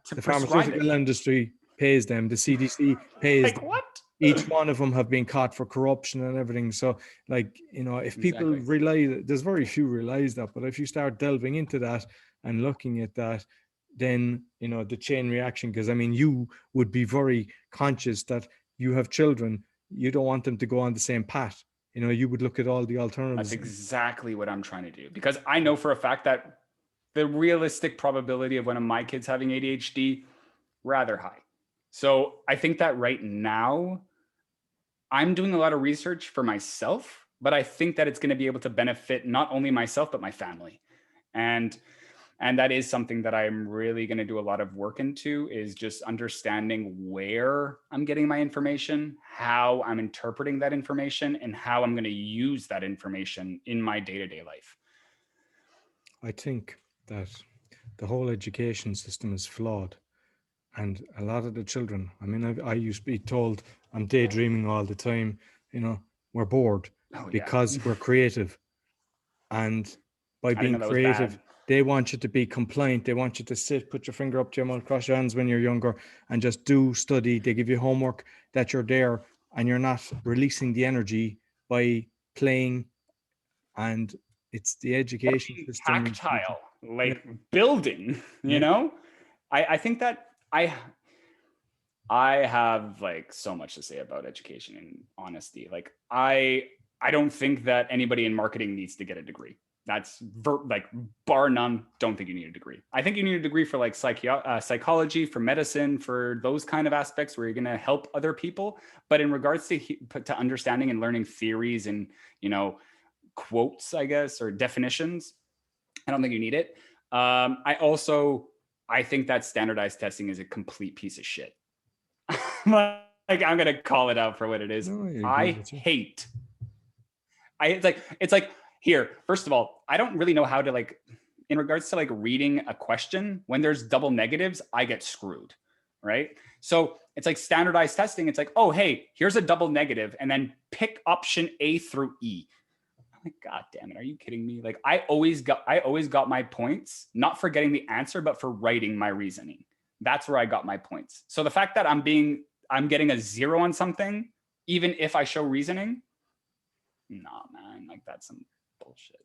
Speaker 1: to
Speaker 2: the
Speaker 1: prescribe it.
Speaker 2: pharmaceutical industry pays them, the CDC pays
Speaker 1: Like
Speaker 2: them.
Speaker 1: what?
Speaker 2: Each one of them have been caught for corruption and everything. So, like, if people
Speaker 1: Exactly.
Speaker 2: realize, there's very few realize that, but if you start delving into that and looking at that, then, the chain reaction, because I mean, you would be very conscious that you have children, you don't want them to go on the same path. You would look at all the
Speaker 1: That's
Speaker 2: alternatives.
Speaker 1: exactly what I'm trying to do, because I know for a fact that the realistic probability of one of my kids having ADHD rather high. So I think that right now I'm doing a lot of research for myself, but I think that it's going to be able to benefit not only myself but my family. And that is something that I'm really going to do a lot of work into, is just understanding where I'm getting my information, how I'm interpreting that information, and how I'm going to use that information in my day-to-day life.
Speaker 2: I think that the whole education system is flawed. And a lot of the children, I mean, I used to be told I'm daydreaming all the time, we're bored
Speaker 1: Oh yeah.
Speaker 2: because we're creative. And by
Speaker 1: I didn't
Speaker 2: being
Speaker 1: know that was
Speaker 2: creative,
Speaker 1: bad.
Speaker 2: they want you to be compliant. They want you to sit, put your finger up to your mouth, cross your hands when you're younger, and just do study. They give you homework that you're there and you're not releasing the energy by playing. And it's the education
Speaker 1: Being
Speaker 2: system.
Speaker 1: tactile,
Speaker 2: Yeah,
Speaker 1: like building,
Speaker 2: yeah.
Speaker 1: I think that I have like so much to say about education and honesty. Like I don't think that anybody in marketing needs to get a degree. That's like bar none. Don't think you need a degree. I think you need a degree for like psychology, for medicine, for those kind of aspects where you're going to help other people. But in regards to understanding and learning theories and quotes, I guess, or definitions, I don't think you need it. I think that standardized testing is a complete piece of shit. like I'm gonna call it out for what it is.
Speaker 2: No, I agree
Speaker 1: I
Speaker 2: with you.
Speaker 1: hate. It's like here. First of all, I don't really know how to like in regards to like reading a question when there's double negatives. I get screwed, right? So it's like standardized testing. It's like, oh hey, here's a double negative, and then pick option A through E. I'm like, God damn it, are you kidding me? Like I always got my points, not for getting the answer, but for writing my reasoning. That's where I got my points. So the fact that I'm getting a 0 on something, even if I show reasoning, nah, man, like that's some bullshit.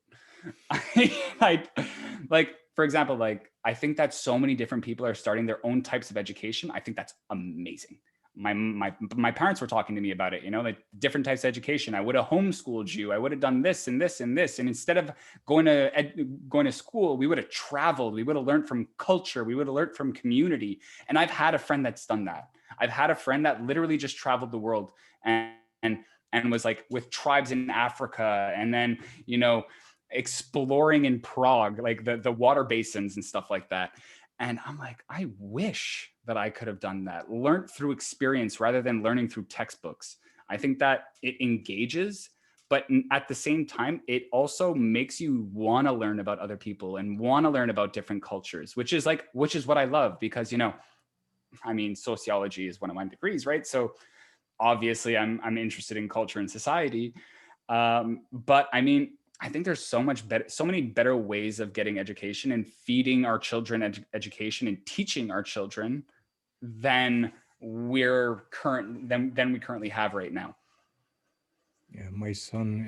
Speaker 1: Like for example, like I think that so many different people are starting their own types of education. I think that's amazing. My parents were talking to me about it, you know, like different types of education. I would have homeschooled you. I would have done this and this and this. And instead of going to school, we would have traveled. We would have learned from culture. We would have learned from community. And I've had a friend that's done that. I've had a friend that literally just traveled the world and was like with tribes in Africa, and then, you know, exploring in Prague, like the water basins and stuff like that. And I'm like, I wish that I could have done that, learned through experience rather than learning through textbooks. I think that it engages, but at the same time, it also makes you want to learn about other people and want to learn about different cultures, which is what I love, because, you know, I mean, sociology is one of my degrees, right? So obviously I'm interested in culture and society. But I mean, I think there's so many better ways of getting education and feeding our children education and teaching our children than we currently have right now.
Speaker 2: Yeah, my son,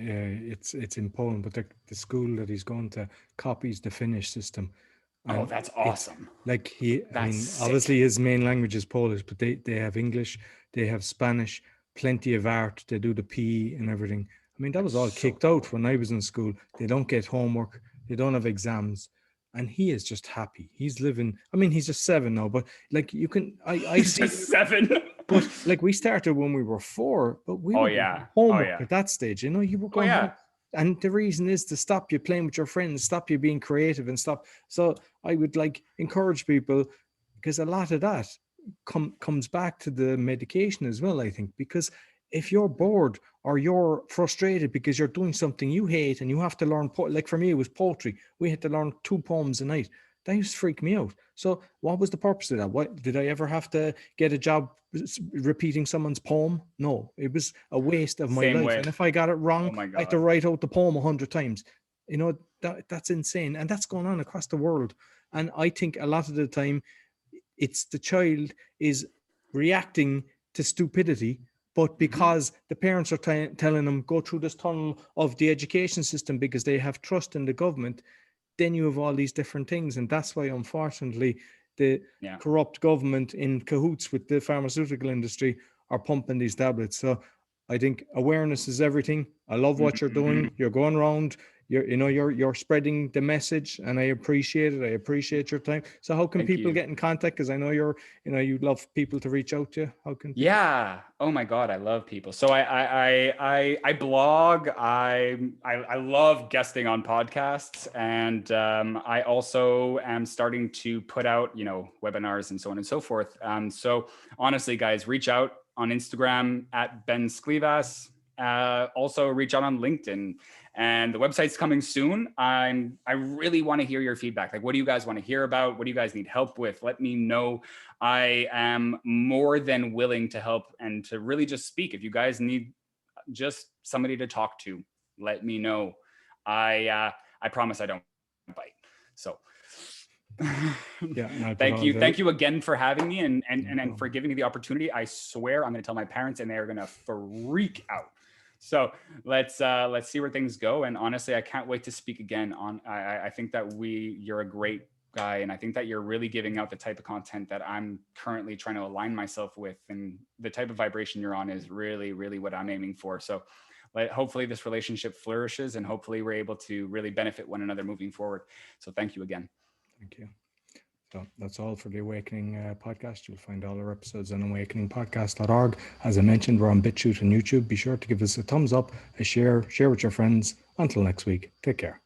Speaker 2: it's in Poland, but the school that he's going to copies the Finnish system.
Speaker 1: Oh, that's awesome.
Speaker 2: Like
Speaker 1: That's
Speaker 2: obviously his main language is Polish, but they have English, they have Spanish, plenty of art, they do the PE and everything. I mean, that was all kicked out when I was in school. They don't get homework, they don't have exams, and he is just happy. He's living, I mean, he's just 7 now, but like you can, I
Speaker 1: He's
Speaker 2: see,
Speaker 1: just 7.
Speaker 2: but like we started when we were 4, but we were doing homework at that stage, you know, you were going home. And the reason is to stop you playing with your friends, stop you being creative and stop. So I would like encourage people, because a lot of that comes back to the medication as well, I think, because if you're bored or you're frustrated because you're doing something you hate and you have to learn, like for me, it was poetry. We had to learn 2 poems a night. That used to freak me out. So what was the purpose of that? What did I ever have to get a job repeating someone's poem? No, it was a waste of my life. And if I got it wrong, I had to write out the poem 100 times. You know, that's insane. And that's going on across the world. And I think a lot of the time it's the child is reacting to stupidity, but because the parents are telling them go through this tunnel of the education system because they have trust in the government, then you have all these different things. And that's why, unfortunately, the corrupt government in cahoots with the pharmaceutical industry are pumping these tablets. So I think awareness is everything. I love what you're doing. You're going around, you're spreading the message, and I appreciate it. I appreciate your time. So how can people get in contact? Because I know you love people to reach out to you. How can people?
Speaker 1: Yeah. Oh my God, I love people. So I blog. I love guesting on podcasts, and I also am starting to put out, you know, webinars and so on and so forth. So honestly, guys, reach out on Instagram at Ben Sklivas. Also reach out on LinkedIn, and the website's coming soon. I really want to hear your feedback. Like, what do you guys want to hear about? What do you guys need help with? Let me know. I am more than willing to help and to really just speak. If you guys need just somebody to talk to, let me know. I promise I don't bite. So
Speaker 2: Yeah,
Speaker 1: thank you again for having me and for giving me the opportunity. I swear I'm going to tell my parents and they're going to freak out. So let's see where things go. And honestly, I can't wait to speak again on, I think that you're a great guy. And I think that you're really giving out the type of content that I'm currently trying to align myself with. And the type of vibration you're on is really, really what I'm aiming for. So hopefully this relationship flourishes, and hopefully we're able to really benefit one another moving forward. So thank you again.
Speaker 2: Thank you. So that's all for the Awakening podcast. You'll find all our episodes on awakeningpodcast.org. As I mentioned, we're on BitChute and YouTube. Be sure to give us a thumbs up, a share with your friends. Until next week, take care.